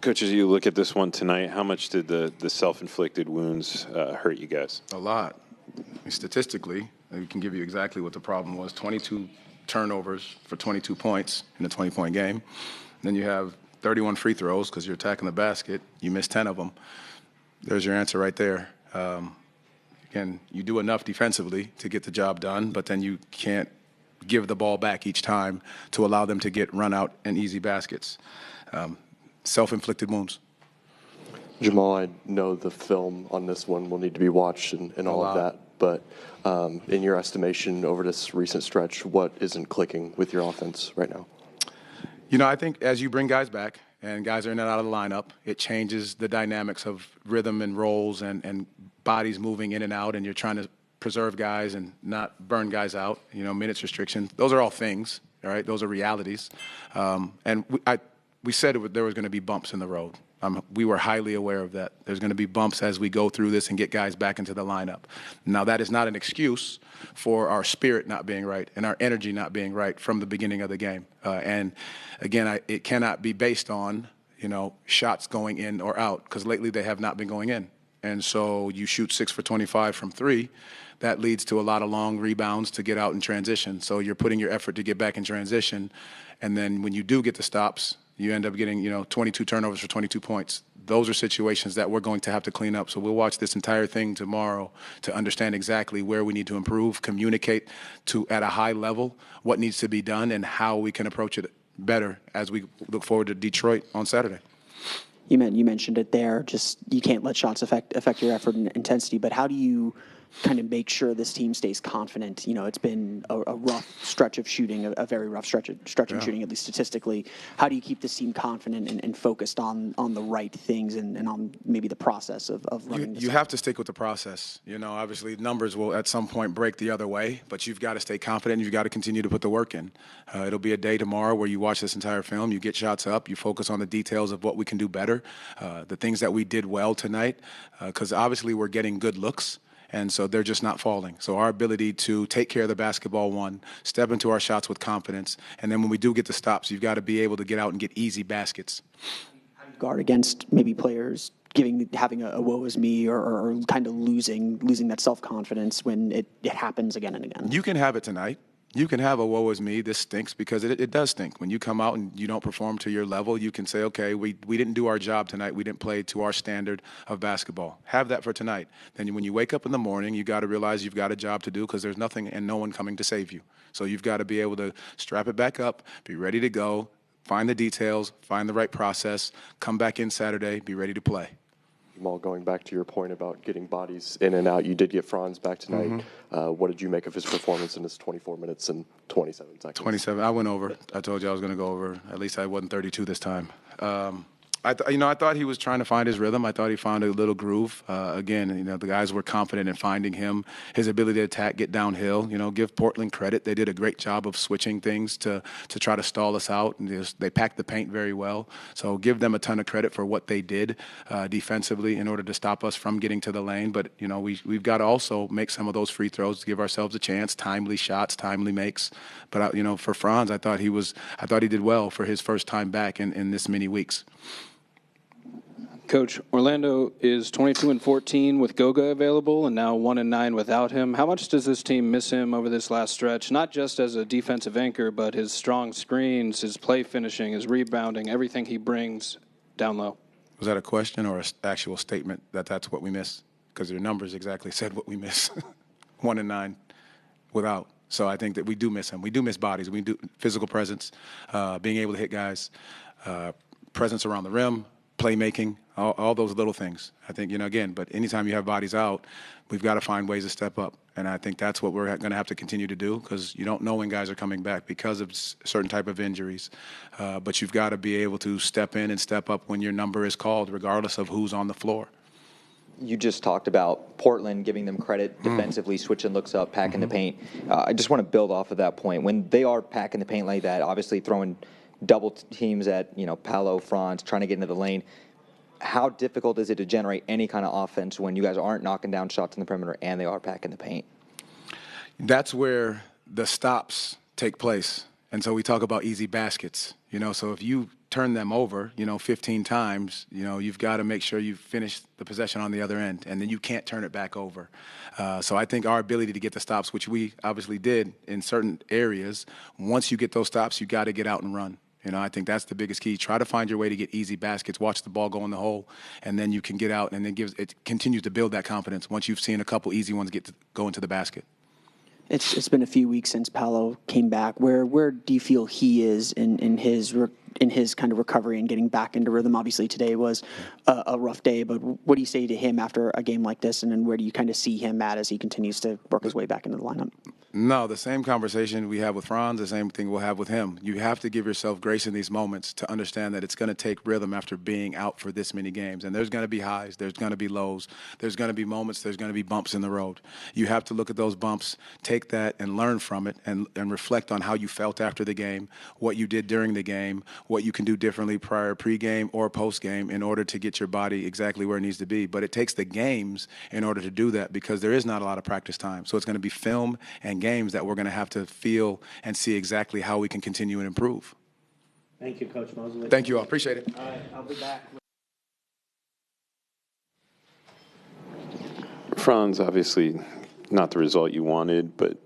Coach, as you look at this one tonight, how much did the self-inflicted wounds hurt you guys? A lot. I mean, statistically, we can give you exactly what the problem was. 22 turnovers for 22 points in a 20-point game. Then you have 31 free throws because you're attacking the basket. You missed 10 of them. There's your answer right there. Again, you do enough defensively to get the job done, but then you can't give the ball back each time to allow them to get run out and easy baskets. Self-inflicted wounds. Jamahl, I know the film on this one will need to be watched and all of that, but in your estimation over this recent stretch, what isn't clicking with your offense right now? You know, I think as you bring guys back and guys are in and out of the lineup, it changes the dynamics of rhythm and roles and bodies moving in and out, and you're trying to preserve guys and not burn guys out, you know, minutes restriction. Those are all things, all right? Those are realities. And we said there was going to be bumps in the road. We were highly aware of that. There's going to be bumps as we go through this and get guys back into the lineup. Now, that is not an excuse for our spirit not being right and our energy not being right from the beginning of the game. And, again, it cannot be based on, you know, shots going in or out, because lately they have not been going in. And so you shoot 6 for 25 from 3. That leads to a lot of long rebounds to get out in transition. So you're putting your effort to get back in transition. And then when you do get the stops, you end up getting, 22 turnovers for 22 points. Those are situations that we're going to have to clean up. So we'll watch this entire thing tomorrow to understand exactly where we need to improve, communicate at a high level what needs to be done and how we can approach it better as we look forward to Detroit on Saturday. You mentioned it there. Just you can't let shots affect your effort and intensity. But how do you kind of make sure this team stays confident? You know, it's been a rough stretch of shooting, a very rough stretch of shooting, at least statistically. How do you keep this team confident and focused on the right things and on maybe the process of running? You have to stick with the process. You know, obviously numbers will at some point break the other way, but you've got to stay confident. You've got to continue to put the work in. It'll be a day tomorrow where you watch this entire film, you get shots up, you focus on the details of what we can do better, the things that we did well tonight, because obviously we're getting good looks. And so they're just not falling. So our ability to take care of the basketball, one, step into our shots with confidence, and then when we do get the stops, you've got to be able to get out and get easy baskets. How do you guard against maybe players having a woe is me or kind of losing that self-confidence when it happens again and again? You can have it tonight. You can have a woe is me, this stinks, because it does stink. When you come out and you don't perform to your level, you can say, okay, we didn't do our job tonight. We didn't play to our standard of basketball. Have that for tonight. Then when you wake up in the morning, you got to realize you've got a job to do because there's nothing and no one coming to save you. So you've got to be able to strap it back up, be ready to go, find the details, find the right process, come back in Saturday, be ready to play. Jamal, going back to your point about getting bodies in and out, you did get Franz back tonight. Mm-hmm. What did you make of his performance in his 24 minutes and 27 seconds? 27. I went over. I told you I was going to go over. At least I wasn't 32 this time. I thought he was trying to find his rhythm. I thought he found a little groove. Again, the guys were confident in finding him, his ability to attack, get downhill. Give Portland credit. They did a great job of switching things to try to stall us out. And they packed the paint very well. So give them a ton of credit for what they did defensively in order to stop us from getting to the lane. But, we've got to also make some of those free throws to give ourselves a chance, timely shots, timely makes. But, for Franz, I thought he did well for his first time back in this many weeks. Coach, Orlando is 22-14 with Goga available and now 1-9 without him. How much does this team miss him over this last stretch? Not just as a defensive anchor, but his strong screens, his play finishing, his rebounding, everything he brings down low. Was that a question or an actual statement that that's what we miss? Because your numbers exactly said what we miss. 1-9 without. So I think that we do miss him. We do miss bodies. We do physical presence, being able to hit guys, presence around the rim, playmaking, all those little things. I think, again, but anytime you have bodies out, we've got to find ways to step up. And I think that's what we're going to have to continue to do because you don't know when guys are coming back because of certain type of injuries. But you've got to be able to step in and step up when your number is called, regardless of who's on the floor. You just talked about Portland giving them credit defensively, switching looks up, packing the paint. I just want to build off of that point. When they are packing the paint like that, obviously throwing double teams at, Paolo, Franz, trying to get into the lane, how difficult is it to generate any kind of offense when you guys aren't knocking down shots in the perimeter and they are packing the paint? That's where the stops take place. And so we talk about easy baskets. So if you turn them over, 15 times, you've got to make sure you finish the possession on the other end, and then you can't turn it back over. So I think our ability to get the stops, which we obviously did in certain areas, once you get those stops, you got to get out and run. I think that's the biggest key. Try to find your way to get easy baskets, watch the ball go in the hole, and then you can get out, and then it continues to build that confidence once you've seen a couple easy ones go into the basket. It's been a few weeks since Paolo came back. Where do you feel he is in his kind of recovery and getting back into rhythm? Obviously today was a rough day, but what do you say to him after a game like this, and then where do you kind of see him at as he continues to work his way back into the lineup? No, the same conversation we have with Franz, the same thing we'll have with him. You have to give yourself grace in these moments to understand that it's going to take rhythm after being out for this many games. And there's going to be highs, there's going to be lows, there's going to be moments, there's going to be bumps in the road. You have to look at those bumps, take that and learn from it, and reflect on how you felt after the game, what you did during the game, what you can do differently pre-game or post-game in order to get your body exactly where it needs to be. But it takes the games in order to do that, because there is not a lot of practice time. So it's going to be film and games that we're going to have to feel and see exactly how we can continue and improve. Thank you, Coach Mosley. Thank you all. Appreciate it. All right, I'll be back. Franz, obviously not the result you wanted, but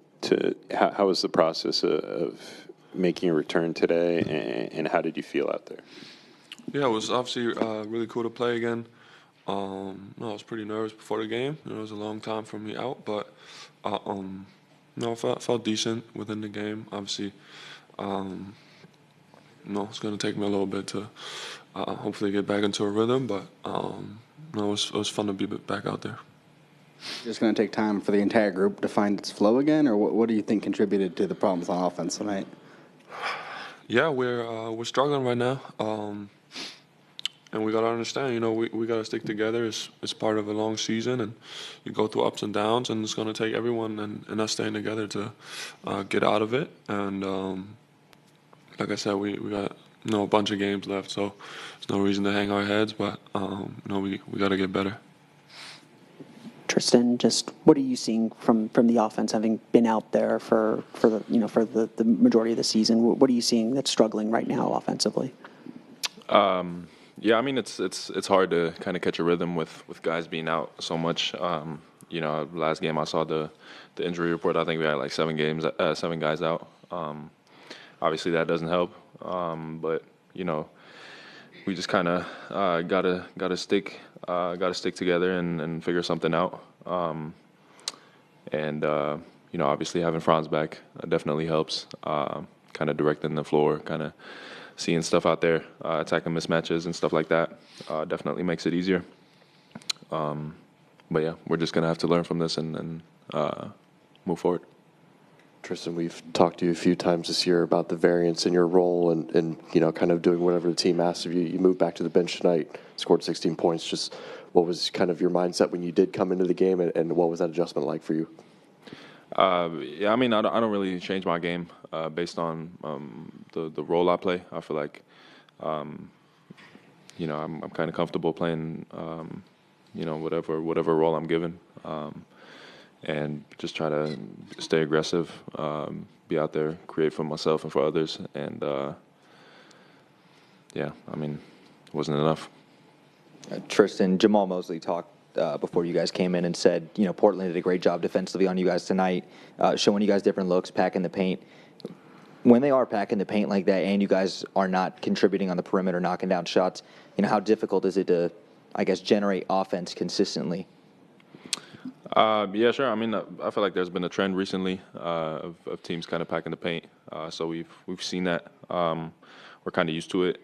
how was the process of making a return today, and how did you feel out there? Yeah, it was obviously really cool to play again. I was pretty nervous before the game. It was a long time for me out, but I felt decent within the game. Obviously, it's going to take me a little bit to hopefully get back into a rhythm, but it was fun to be back out there. Just going to take time for the entire group to find its flow again, or what do you think contributed to the problems on offense tonight? Yeah, we're struggling right now, and we got to understand, we got to stick together. It's part of a long season, and you go through ups and downs, and it's going to take everyone and us staying together to get out of it. And like I said, we got a bunch of games left, so there's no reason to hang our heads, but we got to get better. Tristan, just what are you seeing from the offense, having been out there for the majority of the season? What are you seeing that's struggling right now offensively? Yeah, I mean it's hard to kind of catch a rhythm with guys being out so much. Last game I saw the injury report. I think we had like 7 guys out. Obviously that doesn't help, but we just kind of gotta stick together and figure something out. Obviously having Franz back definitely helps. Kind of directing the floor, kind of seeing stuff out there, attacking mismatches and stuff like that, definitely makes it easier. But yeah, we're just gonna have to learn from this and move forward. Tristan, we've talked to you a few times this year about the variance in your role and kind of doing whatever the team asks of you. You moved back to the bench tonight, scored 16 points. Just what was kind of your mindset when you did come into the game, and what was that adjustment like for you? Yeah, I mean, I don't really change my game based on the role I play. I feel like, I'm kind of comfortable playing, whatever role I'm given. And just try to stay aggressive, be out there, create for myself and for others. And, it wasn't enough. Tristan, Jamahl Mosley talked before you guys came in and said, Portland did a great job defensively on you guys tonight, showing you guys different looks, packing the paint. When they are packing the paint like that and you guys are not contributing on the perimeter, knocking down shots, how difficult is it to, generate offense consistently? Yeah, sure. I mean, I feel like there's been a trend recently of teams kind of packing the paint. So we've seen that. We're kind of used to it.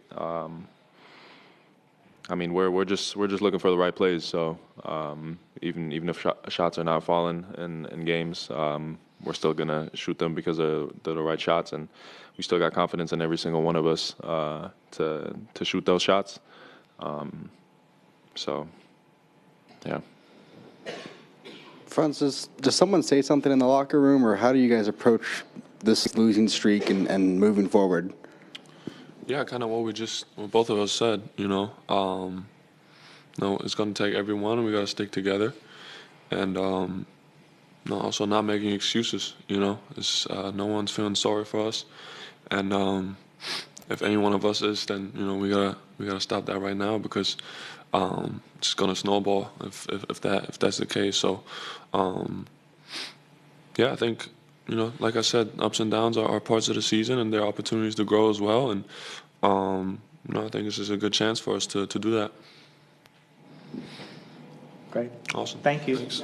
We're just looking for the right plays. So even if shots are not falling in games, we're still gonna shoot them because they're the right shots, and we still got confidence in every single one of us to shoot those shots. Yeah. Franz, does someone say something in the locker room, or how do you guys approach this losing streak and moving forward? Yeah, kind of what both of us said, it's going to take everyone, and we got to stick together. And, also not making excuses, It's, no one's feeling sorry for us. And if any one of us is, then we gotta stop that right now, because it's gonna snowball if that's the case. So yeah, I think like I said, ups and downs are parts of the season, and there are opportunities to grow as well. And I think this is a good chance for us to do that. Great. Awesome. Thank you. Thanks.